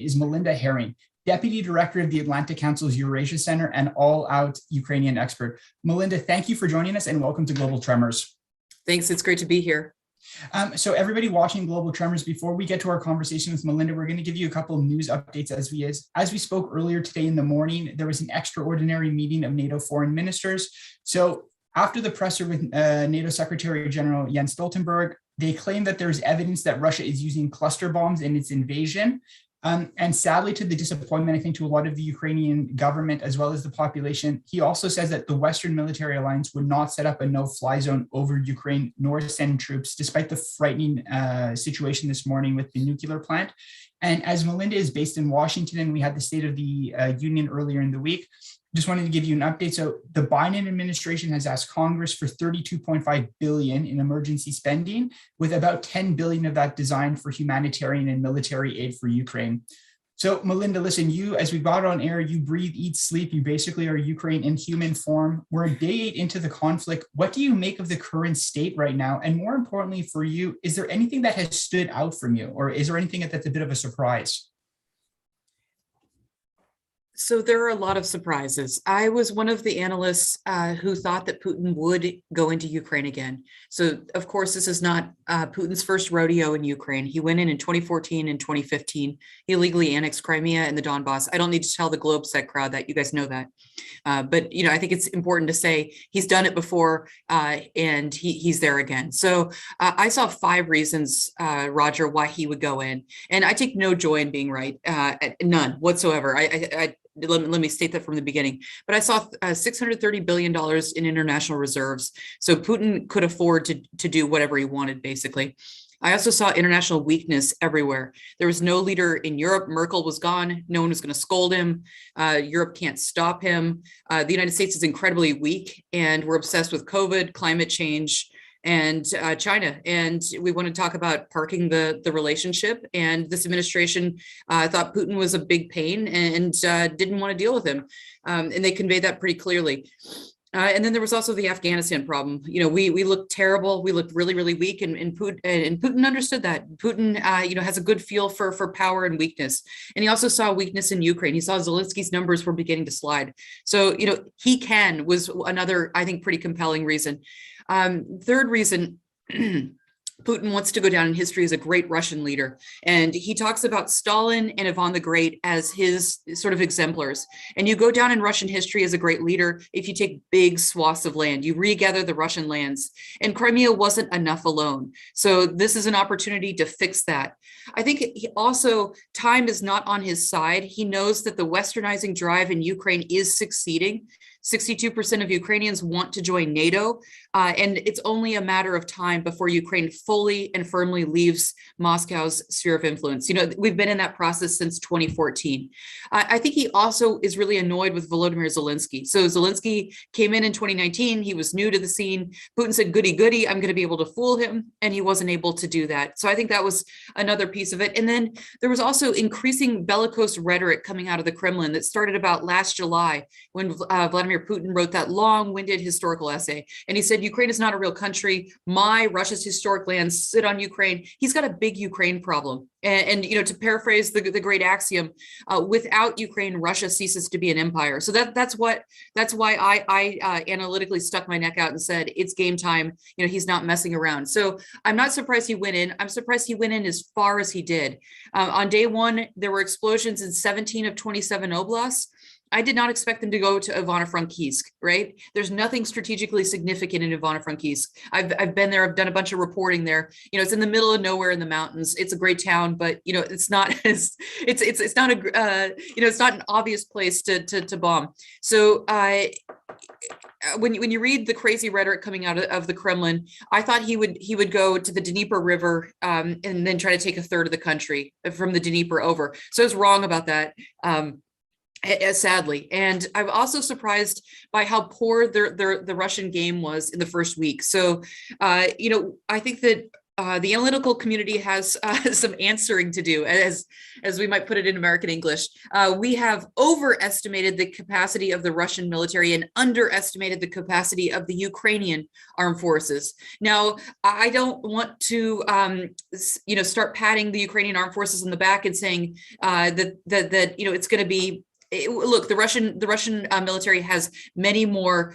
is Melinda Haring, Deputy Director of the Atlantic Council's Eurasia Center and all-out Ukrainian expert. Melinda, thank you for joining us and welcome to Global Tremors. Thanks, it's great to be here. So everybody watching Global Tremors, before we get to our conversation with Melinda, we're going to give you a couple of news updates as we spoke earlier today in the morning. There was an extraordinary meeting of NATO foreign ministers. So after the presser with NATO Secretary General Jens Stoltenberg, they claim that there's evidence that Russia is using cluster bombs in its invasion. And sadly, to the disappointment, I think, to a lot of the Ukrainian government as well as the population, he also says that the Western military alliance would not set up a no-fly zone over Ukraine nor send troops, despite the frightening situation this morning with the nuclear plant. And as Melinda is based in Washington and we had the State of the Union earlier in the week, just wanted to give you an update. So the Biden administration has asked Congress for $32.5 billion in emergency spending, with about $10 billion of that designed for humanitarian and military aid for Ukraine. So Melinda, listen, you, as we got on air, you breathe, eat, sleep. You basically are Ukraine in human form. We're a day 8 into the conflict. What do you make of the current state right now? And more importantly for you, is there anything that has stood out from you, or is there anything that's a bit of a surprise? So there are a lot of surprises. I was one of the analysts who thought that Putin would go into Ukraine again. So of course, this is not Putin's first rodeo in Ukraine. He went in 2014 and 2015. He illegally annexed Crimea and the Donbass. I don't need to tell the Globesec crowd that, you guys know that. But I think it's important to say he's done it before and he's there again. So I saw 5 reasons, Roger, why he would go in. And I take no joy in being right, none whatsoever. Let me state that from the beginning. But I saw $630 billion in international reserves. So Putin could afford to do whatever he wanted, basically. I also saw international weakness everywhere. There was no leader in Europe. Merkel was gone. No one was going to scold him. Europe can't stop him. The United States is incredibly weak, and we're obsessed with COVID, climate change, and China. And we want to talk about parking the relationship. And this administration thought Putin was a big pain and didn't want to deal with him. And they conveyed that pretty clearly. And then there was also the Afghanistan problem. We looked terrible. We looked really, really weak, and Putin understood that. Putin, has a good feel for power and weakness. And he also saw weakness in Ukraine. He saw Zelensky's numbers were beginning to slide. So, he was another, I think, pretty compelling reason. Third reason, Putin wants to go down in history as a great Russian leader. And he talks about Stalin and Ivan the Great as his sort of exemplars. And you go down in Russian history as a great leader if you take big swaths of land, you regather the Russian lands. And Crimea wasn't enough alone. So this is an opportunity to fix that. I think time is not on his side. He knows that the westernizing drive in Ukraine is succeeding. 62% of Ukrainians want to join NATO, and it's only a matter of time before Ukraine fully and firmly leaves Moscow's sphere of influence. We've been in that process since 2014. I think he also is really annoyed with Vladimir Zelensky. So Zelensky came in 2019. He was new to the scene. Putin said, goody, goody, I'm going to be able to fool him. And he wasn't able to do that. So I think that was another piece of it. And then there was also increasing bellicose rhetoric coming out of the Kremlin that started about last July when Vladimir Putin wrote that long-winded historical essay. And he said, Ukraine is not a real country. Russia's historic lands sit on Ukraine. He's got a big Ukraine problem. And to paraphrase the great axiom, without Ukraine, Russia ceases to be an empire. So that's why I analytically stuck my neck out and said, it's game time. He's not messing around. So I'm not surprised he went in. I'm surprised he went in as far as he did. On day 1, there were explosions in 17 of 27 oblasts. I did not expect them to go to Ivano-Frankivsk, right? There's nothing strategically significant in Ivano-Frankivsk. I've been there. I've done a bunch of reporting there. It's in the middle of nowhere in the mountains. It's a great town, but it's not it's not it's not an obvious place to bomb. So when you read the crazy rhetoric coming out of the Kremlin, I thought he would go to the Dnieper River and then try to take a third of the country from the Dnieper over. So I was wrong about that. Sadly. And I'm also surprised by how poor the Russian game was in the first week. So, I think that the analytical community has some answering to do, as we might put it in American English. We have overestimated the capacity of the Russian military and underestimated the capacity of the Ukrainian armed forces. Now, I don't want to, start patting the Ukrainian armed forces on the back and saying that it's going to be. Look, the Russian military has many more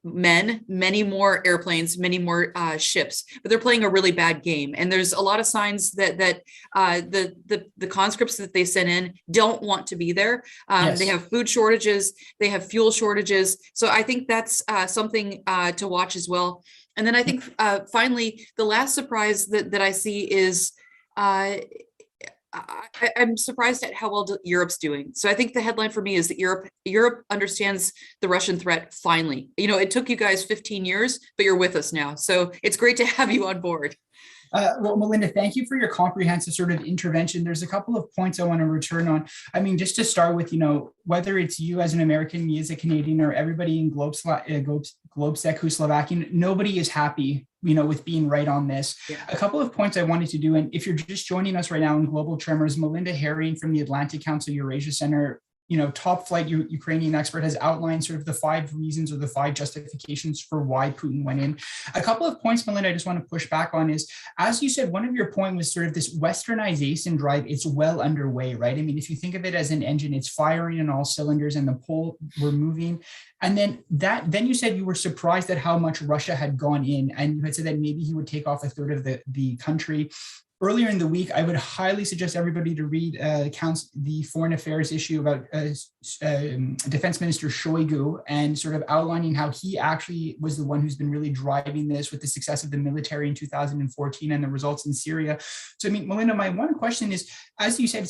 men, many more airplanes, many more ships, but they're playing a really bad game. And there's a lot of signs that the conscripts that they sent in don't want to be there. Yes. They have food shortages, they have fuel shortages. So I think that's something to watch as well. And then I think finally, the last surprise that I see is I'm surprised at how well Europe's doing. So I think the headline for me is that Europe understands the Russian threat finally. It took you guys 15 years, but you're with us now. So it's great to have you on board. Well, Melinda, thank you for your comprehensive sort of intervention. There's a couple of points I want to return on. I mean, just to start with, whether it's you as an American, me as a Canadian, or everybody in Globsec who's Slovakian, nobody is happy, with being right on this. Yeah. A couple of points I wanted to do, and if you're just joining us right now in Global Tremors, Melinda Haring from the Atlantic Council Eurasia Center, top flight Ukrainian expert, has outlined sort of the 5 reasons or the 5 justifications for why Putin went in. A couple of points, Melinda, I just want to push back on is, as you said, one of your point was sort of this westernization drive. It's well underway, right? I mean, if you think of it as an engine, it's firing on all cylinders and the pole we're moving. And then you said you were surprised at how much Russia had gone in, and you had said that maybe he would take off a third of the country. Earlier in the week, I would highly suggest everybody to read the foreign affairs issue about Defense Minister Shoigu, and sort of outlining how he actually was the one who's been really driving this with the success of the military in 2014 and the results in Syria. So, I mean, Melinda, my one question is, as you said,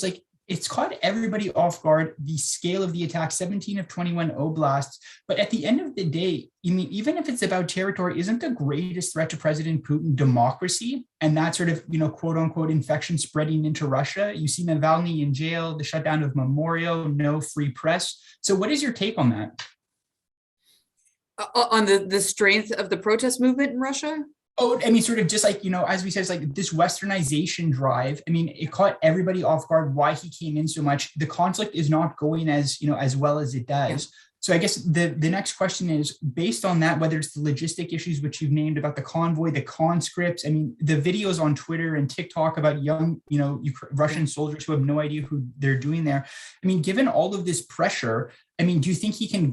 it's caught everybody off guard, the scale of the attack, 17 of 21 oblasts. But at the end of the day, even if it's about territory, isn't the greatest threat to President Putin democracy and that sort of, quote unquote, infection spreading into Russia? You see Navalny in jail, the shutdown of Memorial, no free press. So what is your take on that? On the strength of the protest movement in Russia? Oh, I mean, sort of just like, as we said, it's like this westernization drive. I mean, it caught everybody off guard why he came in so much. The conflict is not going as well as it does. Yeah. So I guess the next question is, based on that, whether it's the logistic issues, which you've named, about the convoy, the conscripts, I mean, the videos on Twitter and TikTok about young, Russian soldiers who have no idea who they're doing there. I mean, given all of this pressure, I mean, do you think he can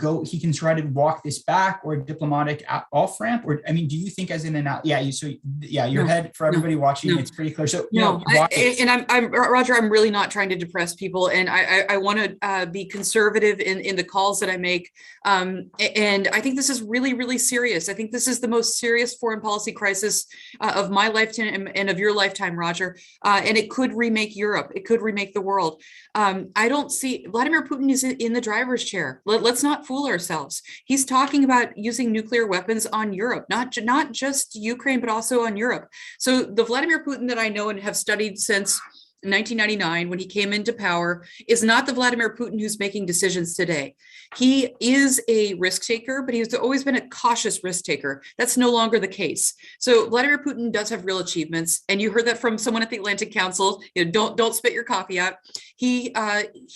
try to walk this back, or a diplomatic off ramp? Or, I mean, do you think your head, for everybody watching, it's pretty clear. So, I'm Roger, I'm really not trying to depress people. And I want to be conservative in the calls that I make. And I think this is really, really serious. I think this is the most serious foreign policy crisis of my lifetime and of your lifetime, Roger. And it could remake Europe. It could remake the world. I don't see Vladimir Putin is in the driver's chair. Let's not fool ourselves. He's talking about using nuclear weapons on Europe, not just Ukraine, but also on Europe. So the Vladimir Putin that I know and have studied since 1999, when he came into power, is not the Vladimir Putin who's making decisions today. He is a risk taker, but he's always been a cautious risk taker. That's no longer the case. So Vladimir Putin does have real achievements, and you heard that from someone at the Atlantic Council. Don't spit your coffee out. He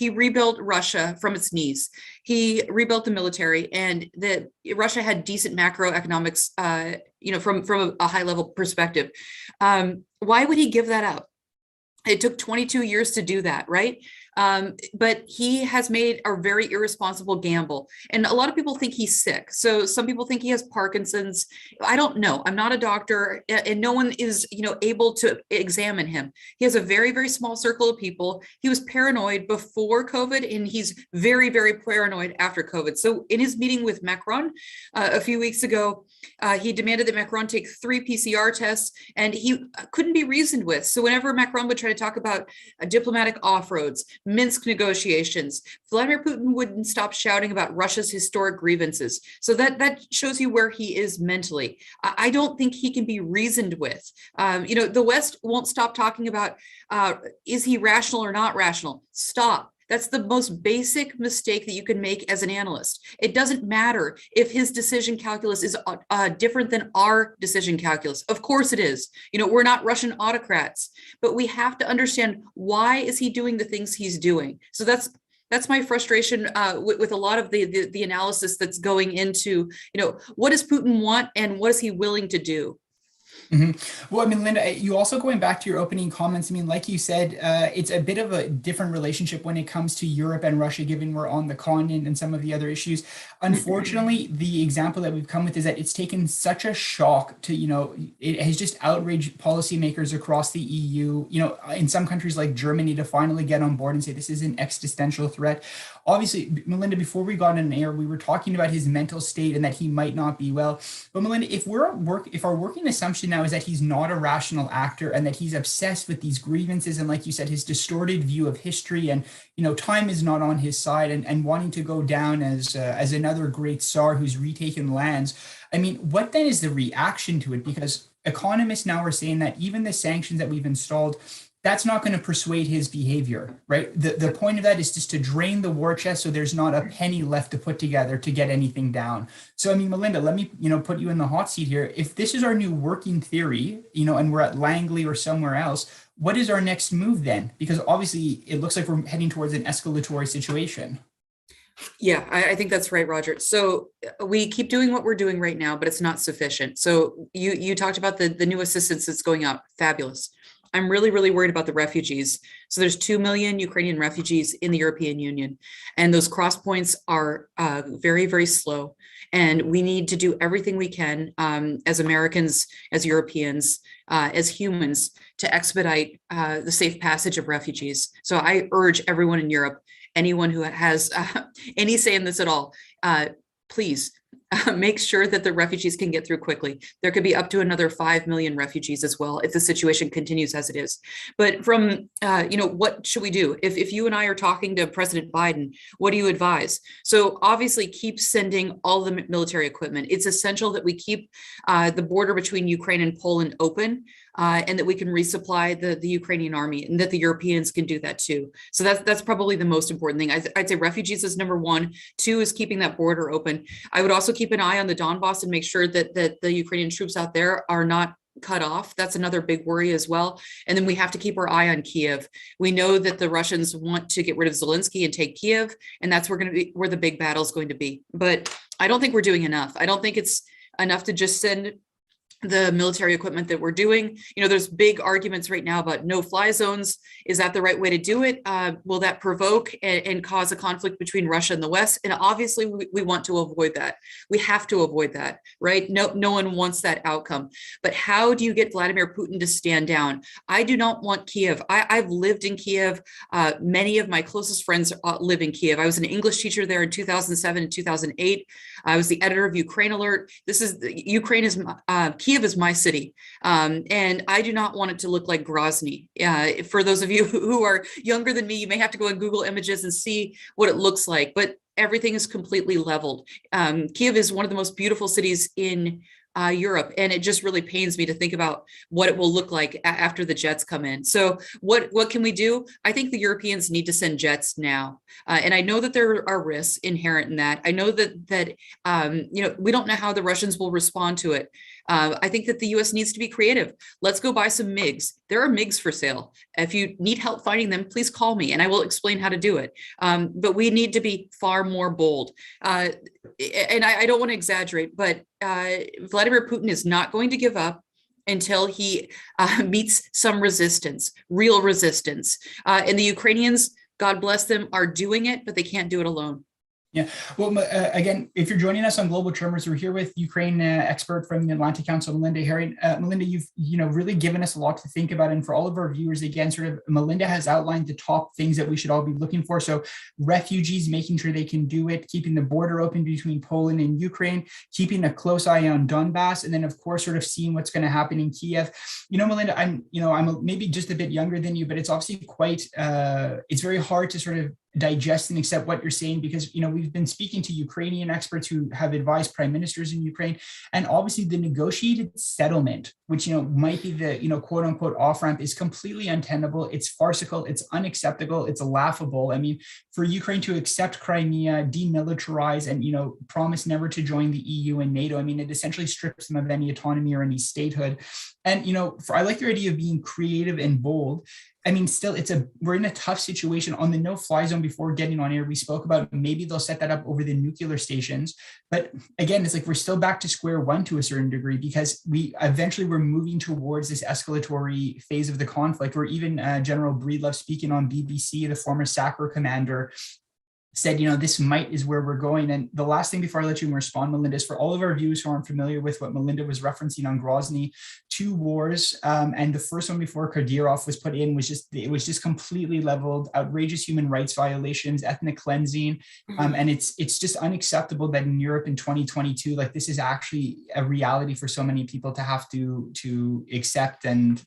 rebuilt Russia from its knees. He rebuilt the military, and Russia had decent macroeconomics, from a high level perspective. Why would he give that up? It took 22 years to do that, right? But he has made a very irresponsible gamble. And a lot of people think he's sick. So some people think he has Parkinson's. I don't know. I'm not a doctor, and no one is, able to examine him. He has a very, very small circle of people. He was paranoid before COVID, and he's very, very paranoid after COVID. So in his meeting with Macron a few weeks ago, he demanded that Macron take 3 PCR tests, and he couldn't be reasoned with. So whenever Macron would try to talk about diplomatic off-roads, Minsk negotiations, Vladimir Putin wouldn't stop shouting about Russia's historic grievances. So that shows you where he is mentally. I don't think he can be reasoned with. The West won't stop talking about, is he rational or not rational? Stop. That's the most basic mistake that you can make as an analyst. It doesn't matter if his decision calculus is different than our decision calculus. Of course it is. You know, we're not Russian autocrats, but we have to understand why is he doing the things he's doing. So that's my frustration with a lot of the analysis that's going into, you know, what does Putin want and what is he willing to do? Well, I mean, Linda, you also going back to your opening comments, I mean, like you said, it's a bit of a different relationship when it comes to Europe and Russia, given we're on the continent and some of the other issues. Unfortunately, the example that we've come with is that it's taken such a shock to, you know, it has just outraged policymakers across the EU, you know, in some countries like Germany to finally get on board and say this is an existential threat. Obviously, Melinda, before we got on air, we were talking about his mental state and that he might not be well. But Melinda, if our working assumption now is that he's not a rational actor and that he's obsessed with these grievances and, like you said, his distorted view of history and, you know, time is not on his side and wanting to go down as another great Tsar who's retaken lands. I mean, what then is the reaction to it? Because economists now are saying that even the sanctions that we've installed, that's not going to persuade his behavior, right? The point of that is just to drain the war chest so there's not a penny left to put together to get anything down. So, I mean, Melinda, let me, you know, put you in the hot seat here. If this is our new working theory, you know, and we're at Langley or somewhere else, what is our next move then? Because obviously it looks like we're heading towards an escalatory situation. Yeah, I think that's right, Roger. So we keep doing what we're doing right now, but it's not sufficient. So you talked about the new assistance that's going out. Fabulous. I'm really, really worried about the refugees. So there's 2 million Ukrainian refugees in the European Union, and those cross points are very, very slow. And we need to do everything we can as Americans, as Europeans, as humans to expedite the safe passage of refugees. So I urge everyone in Europe, anyone who has any say in this at all, please make sure that the refugees can get through quickly. There could be up to another 5 million refugees as well if the situation continues as it is. But from, you know, what should we do? If you and I are talking to President Biden, what do you advise? So obviously keep sending all the military equipment. It's essential that we keep the border between Ukraine and Poland open. And that we can resupply the Ukrainian army and that the Europeans can do that too. So that's probably the most important thing. I'd say refugees is number one. Two is keeping that border open. I would also keep an eye on the Donbass and make sure that the Ukrainian troops out there are not cut off. That's another big worry as well. And then we have to keep our eye on Kiev. We know that the Russians want to get rid of Zelensky and take Kiev, and that's where the big battle is going to be. But I don't think we're doing enough. I don't think it's enough to just send the military equipment that we're doing. You know, there's big arguments right now about no-fly zones. Is that the right way to do it? Will that provoke and cause a conflict between Russia and the West? And obviously we want to avoid that. We have to avoid that, right? No one wants that outcome. But how do you get Vladimir Putin to stand down? I do not want Kiev. I've lived in Kiev. Many of my closest friends live in Kiev. I was an English teacher there in 2007 and 2008. I was the editor of Ukraine Alert. Ukraine is Kiev is my city, and I do not want it to look like Grozny. For those of you who are younger than me, you may have to go and Google images and see what it looks like, but everything is completely leveled. Kiev is one of the most beautiful cities in Europe, and it just really pains me to think about what it will look like after the jets come in. So what can we do? I think the Europeans need to send jets now, and I know that there are risks inherent in that. I know that you know, we don't know how the Russians will respond to it. I think that the U.S. needs to be creative. Let's go buy some MiGs. There are MiGs for sale. If you need help finding them, please call me and I will explain how to do it. But we need to be far more bold. And I don't want to exaggerate, but Vladimir Putin is not going to give up until he meets some resistance, real resistance. And the Ukrainians, God bless them, are doing it, but they can't do it alone. Yeah. Well, again, if you're joining us on Global Tremors, we're here with Ukraine expert from the Atlantic Council, Melinda Haring. Melinda, you've really given us a lot to think about, and for all of our viewers, again, sort of Melinda has outlined the top things that we should all be looking for. So, refugees, making sure they can do it, keeping the border open between Poland and Ukraine, keeping a close eye on Donbass, and then of course, sort of seeing what's going to happen in Kiev. You know, Melinda, I'm maybe just a bit younger than you, but it's obviously quite. It's very hard to sort of digest and accept what you're saying, because, we've been speaking to Ukrainian experts who have advised prime ministers in Ukraine, and obviously the negotiated settlement, which, might be the, quote unquote off ramp, is completely untenable. It's farcical. It's unacceptable. It's laughable. I mean, for Ukraine to accept Crimea, demilitarize, and, promise never to join the EU and NATO, I mean, it essentially strips them of any autonomy or any statehood. And, I like your idea of being creative and bold. I mean, still, we're in a tough situation. On the no-fly zone before getting on air, we spoke about maybe they'll set that up over the nuclear stations. But again, it's like we're still back to square one to a certain degree, because we're moving towards this escalatory phase of the conflict, where even General Breedlove, speaking on BBC, the former SACR commander, said, this is where we're going. And the last thing before I let you respond, Melinda, is for all of our viewers who aren't familiar with what Melinda was referencing on Grozny, 2 wars, and the first one before Kadyrov was put in was just completely leveled, outrageous human rights violations, ethnic cleansing, and it's just unacceptable that in Europe in 2022, like, this is actually a reality for so many people to have to accept and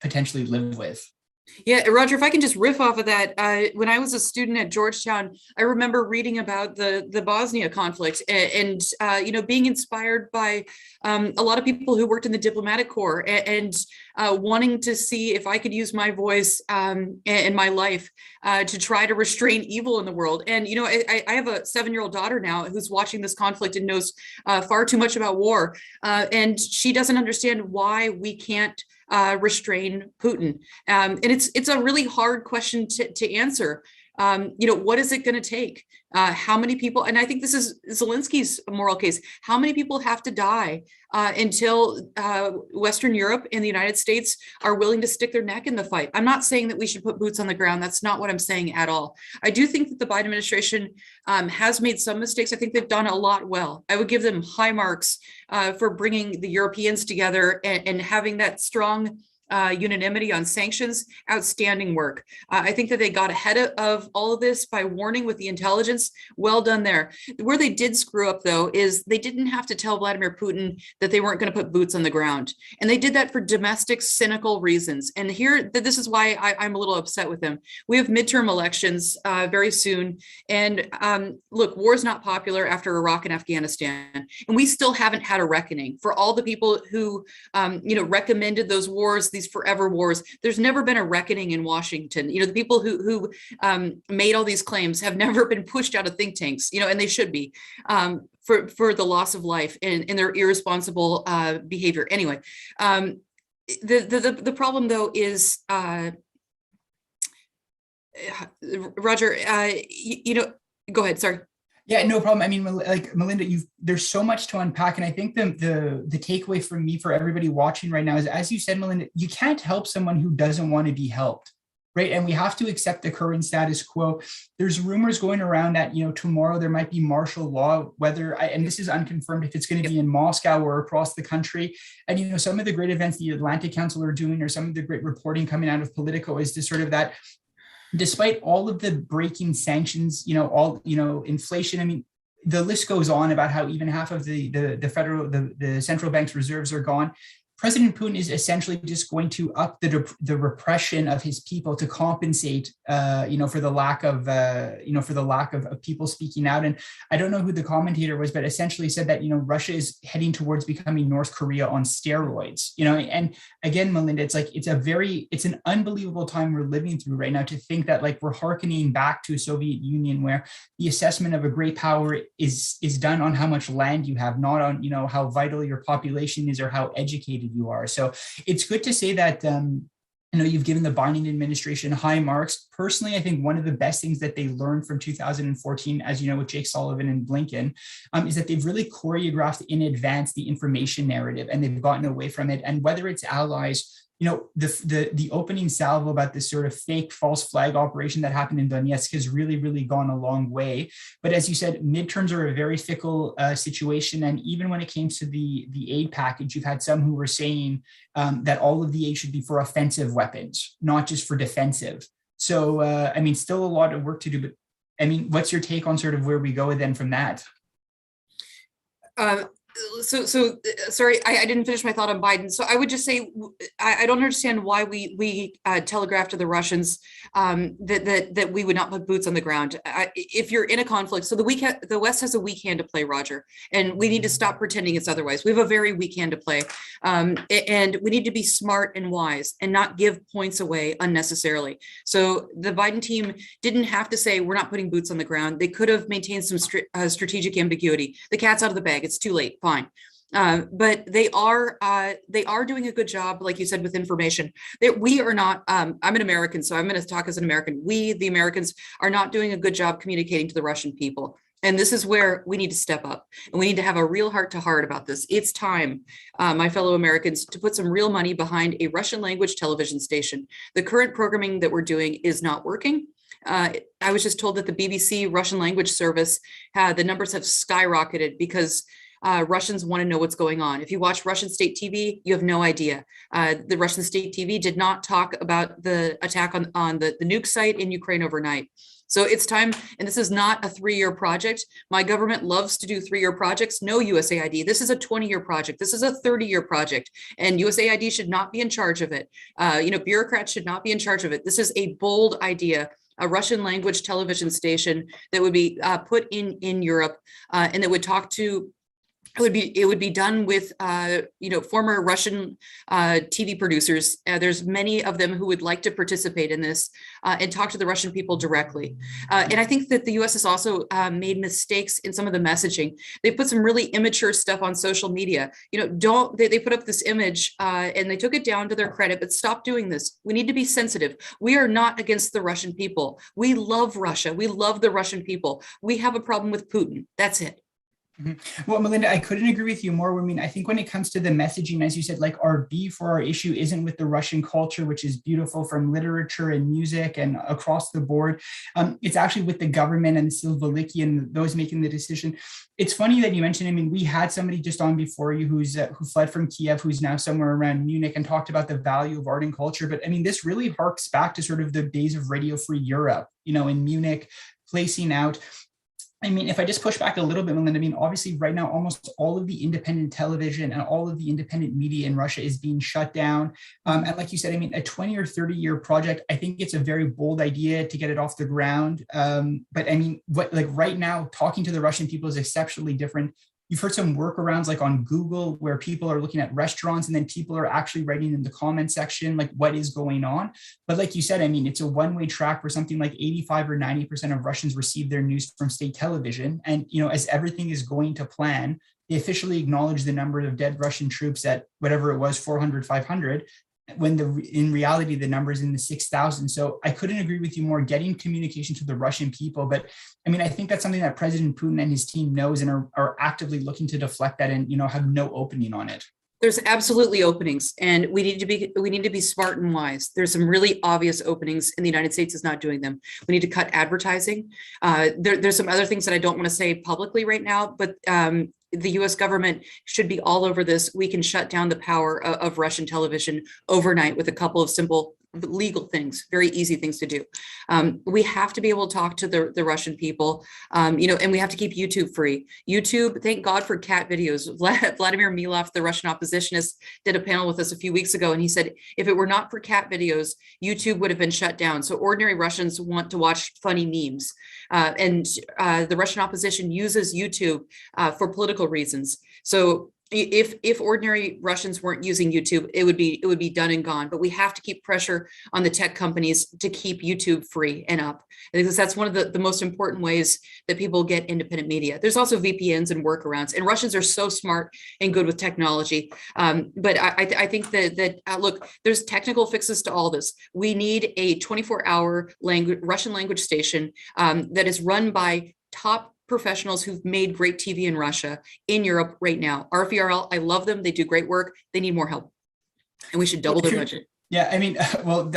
potentially live with. Yeah, Roger, if I can just riff off of that, when I was a student at Georgetown, I remember reading about the Bosnia conflict and being inspired by a lot of people who worked in the diplomatic corps and wanting to see if I could use my voice and my life to try to restrain evil in the world. And, I have a 7-year-old daughter now who's watching this conflict and knows far too much about war. And she doesn't understand why we can't restrain Putin. And it's a really hard question to answer. What is it going to take? How many people, and I think this is Zelensky's moral case, how many people have to die until Western Europe and the United States are willing to stick their neck in the fight? I'm not saying that we should put boots on the ground. That's not what I'm saying at all. I do think that the Biden administration has made some mistakes. I think they've done a lot well. I would give them high marks for bringing the Europeans together and having that strong unanimity on sanctions. Outstanding work. I think that they got ahead of all of this by warning with the intelligence. Well done there. Where they did screw up, though, is they didn't have to tell Vladimir Putin that they weren't going to put boots on the ground. And they did that for domestic, cynical reasons. And this is why I'm a little upset with them. We have midterm elections very soon. And look, war is not popular after Iraq and Afghanistan. And we still haven't had a reckoning for all the people who, recommended those wars, these forever wars. There's never been a reckoning in Washington. The people who made all these claims have never been pushed out of think tanks, and they should be, for the loss of life and their irresponsible behavior. Anyway, the problem, though, is Roger, go ahead. Sorry. Yeah, no problem. I mean, like, Melinda, there's so much to unpack. And I think the takeaway from me for everybody watching right now is, as you said, Melinda, you can't help someone who doesn't want to be helped, right? And we have to accept the current status quo. There's rumors going around that, tomorrow there might be martial law, and this is unconfirmed, if it's going to be in Moscow or across the country. And, some of the great events the Atlantic Council are doing, or some of the great reporting coming out of Politico, is to sort of that, despite all of the breaking sanctions, inflation, I mean, the list goes on about how even half of the central bank's reserves are gone. President Putin is essentially just going to up the repression of his people to compensate, for the lack of people speaking out. And I don't know who the commentator was, but essentially said that, Russia is heading towards becoming North Korea on steroids, and again, Melinda, it's an unbelievable time we're living through right now, to think that, like, we're hearkening back to a Soviet Union where the assessment of a great power is done on how much land you have, not on, how vital your population is or how educated you are. So it's good to say that you've given the Biden administration high marks. Personally, I think one of the best things that they learned from 2014, as you know, with Jake Sullivan and Blinken, is that they've really choreographed in advance the information narrative, and they've gotten away from it. And whether it's allies, the opening salvo about this sort of fake false flag operation that happened in Donetsk has really, really gone a long way. But as you said, midterms are a very fickle situation. And even when it came to the aid package, you've had some who were saying that all of the aid should be for offensive weapons, not just for defensive. So, still a lot of work to do. But what's your take on sort of where we go then from that? Sorry, I didn't finish my thought on Biden. So I would just say I don't understand why we telegraphed to the Russians that we would not put boots on the ground. If you're in a conflict, so the West has a weak hand to play, Roger, and we need to stop pretending it's otherwise. We have a very weak hand to play, and we need to be smart and wise and not give points away unnecessarily. So the Biden team didn't have to say we're not putting boots on the ground. They could have maintained some strategic ambiguity. The cat's out of the bag. It's too late. Fine. But they are doing a good job, like you said, with information. That we are not. I'm an American, so I'm going to talk as an American. We, the Americans, are not doing a good job communicating to the Russian people. And this is where we need to step up, and we need to have a real heart-to-heart about this. It's time, my fellow Americans, to put some real money behind a Russian language television station. The current programming that we're doing is not working. I was just told that the BBC Russian language service, the numbers have skyrocketed because Russians want to know what's going on. If you watch Russian state TV, you have no idea. The Russian state TV did not talk about the attack on the nuke site in Ukraine overnight. So it's time, and this is not a 3-year project. My government loves to do 3-year projects. No USAID. This is a 20-year project. This is a 30-year project, and USAID should not be in charge of it. Bureaucrats should not be in charge of it. This is a bold idea. A Russian language television station that would be put in Europe and that would talk to. It would be done with former Russian TV producers. There's many of them who would like to participate in this and talk to the Russian people directly. And I think that the U.S. has also made mistakes in some of the messaging. They put some really immature stuff on social media. They put up this image and they took it down to their credit, but stop doing this. We need to be sensitive. We are not against the Russian people. We love Russia. We love the Russian people. We have a problem with Putin. That's it. Well, Melinda, I couldn't agree with you more. I mean, I think when it comes to the messaging, as you said, like our beef or our issue isn't with the Russian culture, which is beautiful from literature and music and across the board. It's actually with the government and Silvaliki and those making the decision. It's funny that you mentioned, I mean, we had somebody just on before you who fled from Kiev, who's now somewhere around Munich, and talked about the value of art and culture. But I mean, this really harks back to sort of the days of Radio Free Europe, in Munich, placing out. I mean, if I just push back a little bit, Melinda, I mean, obviously right now, almost all of the independent television and all of the independent media in Russia is being shut down. And like you said, I mean, a 20 or 30-year project, I think it's a very bold idea to get it off the ground. But I mean, right now, talking to the Russian people is exceptionally different. You've heard some workarounds like on Google where people are looking at restaurants and then people are actually writing in the comment section, like what is going on. But like you said, I mean, it's a one-way track where something like 85 or 90% of Russians receive their news from state television. And, as everything is going to plan, they officially acknowledge the number of dead Russian troops at whatever it was, 400, 500. When in reality, the number is in the 6,000. So I couldn't agree with you more, getting communication to the Russian people. But I mean, I think that's something that President Putin and his team knows and are actively looking to deflect that and, have no opening on it. There's absolutely openings, and we need to be smart and wise. There's some really obvious openings, and the United States is not doing them. We need to cut advertising. There's some other things that I don't want to say publicly right now, but the US government should be all over this. We can shut down the power of Russian television overnight with a couple of simple legal things, very easy things to do. We have to be able to talk to the Russian people, and we have to keep YouTube free. YouTube, thank God for cat videos. Vladimir Milov, the Russian oppositionist, did a panel with us a few weeks ago, and he said, if it were not for cat videos, YouTube would have been shut down. So ordinary Russians want to watch funny memes. And the Russian opposition uses YouTube for political reasons. So if ordinary Russians weren't using YouTube, it would be done and gone. But we have to keep pressure on the tech companies to keep YouTube free and up, because that's one of the most important ways that people get independent media. There's also VPNs and workarounds, and Russians are so smart and good with technology. But I think that look, there's technical fixes to all this. We need a 24-hour Russian language station that is run by top professionals who've made great TV in Russia, in Europe right now. RFERL, I love them. They do great work. They need more help. And we should double their budget. Yeah, I mean,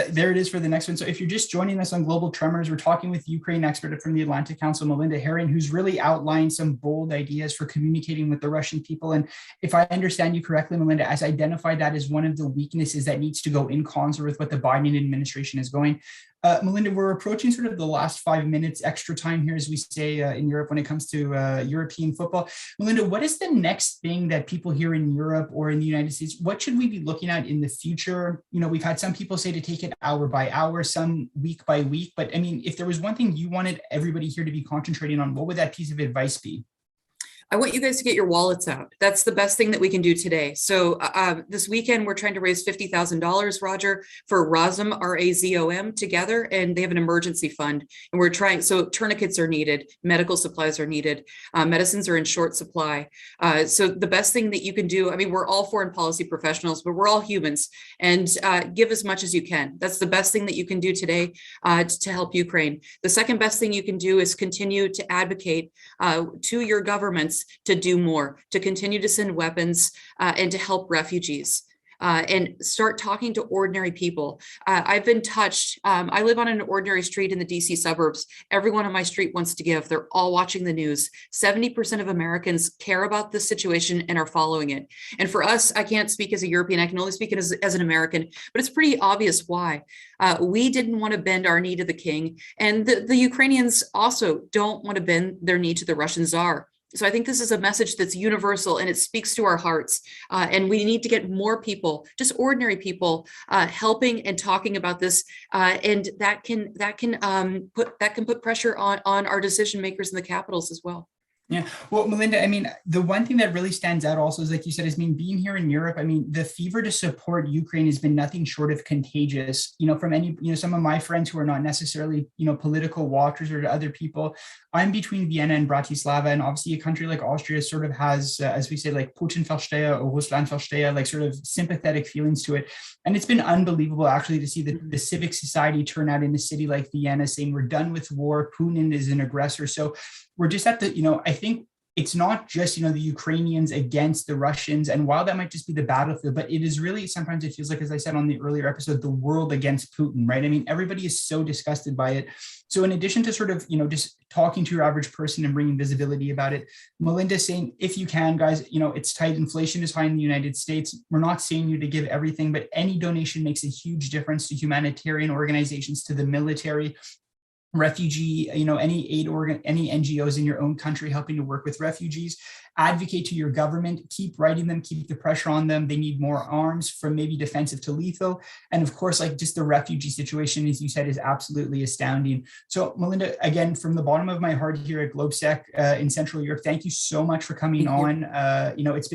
there it is for the next one. So if you're just joining us on Global Tremors, we're talking with Ukraine expert from the Atlantic Council, Melinda Haring, who's really outlined some bold ideas for communicating with the Russian people. And if I understand you correctly, Melinda, has identified that as one of the weaknesses that needs to go in concert with what the Biden administration is going. Melinda, we're approaching sort of the last 5 minutes extra time here, as we say in Europe when it comes to European football. Melinda, what is the next thing that people here in Europe or in the United States, what should we be looking at in the future? You know, we've had some people say to take it hour by hour, some week by week, but I mean, if there was one thing you wanted everybody here to be concentrating on, what would that piece of advice be? I want you guys to get your wallets out. That's the best thing that we can do today. So this weekend, we're trying to raise $50,000, Roger, for RAZOM, R-A-Z-O-M, together, and they have an emergency fund. And we're trying, so tourniquets are needed, medical supplies are needed, medicines are in short supply. So the best thing that you can do, I mean, we're all foreign policy professionals, but we're all humans, and give as much as you can. That's the best thing that you can do today to help Ukraine. The second best thing you can do is continue to advocate to your governments to do more, to continue to send weapons and to help refugees. And start talking to ordinary people. I've been touched. I live on an ordinary street in the DC suburbs. Everyone on my street wants to give. They're all watching the news. 70% of Americans care about this situation and are following it. And for us, I can't speak as a European. I can only speak as an American, but it's pretty obvious why. We didn't want to bend our knee to the king. And the Ukrainians also don't want to bend their knee to the Russian Tsar. So I think this is a message that's universal and it speaks to our hearts. And we need to get more people, just ordinary people, helping and talking about this. And that can put pressure on our decision makers in the capitals as well. Yeah. Well, Melinda, I mean, the one thing that really stands out also is, like you said, is, I mean, being here in Europe, I mean, the fever to support Ukraine has been nothing short of contagious, you know, from any, you know, some of my friends who are not necessarily, you know, political watchers, or to other people. I'm between Vienna and Bratislava, and obviously a country like Austria sort of has, as we say, like Putin verstehe or Russland verstehe, like sort of sympathetic feelings to it. And it's been unbelievable actually to see the civic society turn out in a city like Vienna saying we're done with war, Putin is an aggressor. So we're just at the, you know, I think it's not just, you know, the Ukrainians against the Russians. And while that might just be the battlefield, but it is really, sometimes it feels like, as I said on the earlier episode, the world against Putin, right? I mean, everybody is so disgusted by it. So in addition to sort of, you know, just talking to your average person and bringing visibility about it, Melinda's saying, if you can, guys, you know, it's tight. Inflation is high in the United States. We're not saying you to give everything, but any donation makes a huge difference to humanitarian organizations, to the military, refugee, you know, any aid organ, any NGOs in your own country helping to work with refugees. Advocate to your government, keep writing them, keep the pressure on them. They need more arms, from maybe defensive to lethal. And of course, like just the refugee situation, as you said, is absolutely astounding. So Melinda, again, from the bottom of my heart here at GlobeSec in Central Europe, thank you so much for coming on. You know, it's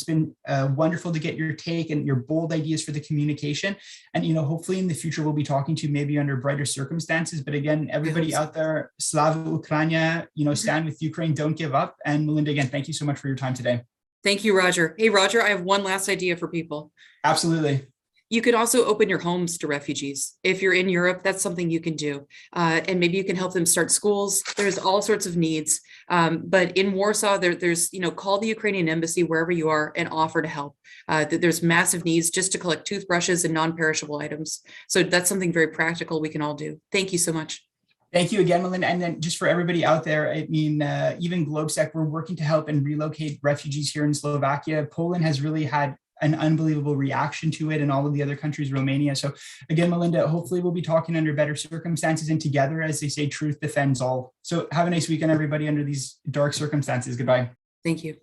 been wonderful to get your take and your bold ideas for the communication. And, you know, hopefully in the future, we'll be talking to you maybe under brighter circumstances. But again, everybody out there, Slava Ukraina, you know, stand with Ukraine, don't give up. And Melinda, again, thank you so much for your time today. Thank you, Roger. Hey, Roger, I have one last idea for people. Absolutely. You could also open your homes to refugees. If you're in Europe, that's something you can do. And maybe you can help them start schools. There's all sorts of needs. But in Warsaw, there's, you know, call the Ukrainian embassy wherever you are and offer to help. There's massive needs just to collect toothbrushes and non-perishable items. So that's something very practical we can all do. Thank you so much. Thank you again, Melinda. And then just for everybody out there, I mean, even GlobeSec, we're working to help and relocate refugees here in Slovakia. Poland has really had an unbelievable reaction to it, and all of the other countries, Romania. So again, Melinda, hopefully we'll be talking under better circumstances, and together, as they say, truth defends all. So have a nice weekend, everybody, under these dark circumstances. Goodbye. Thank you.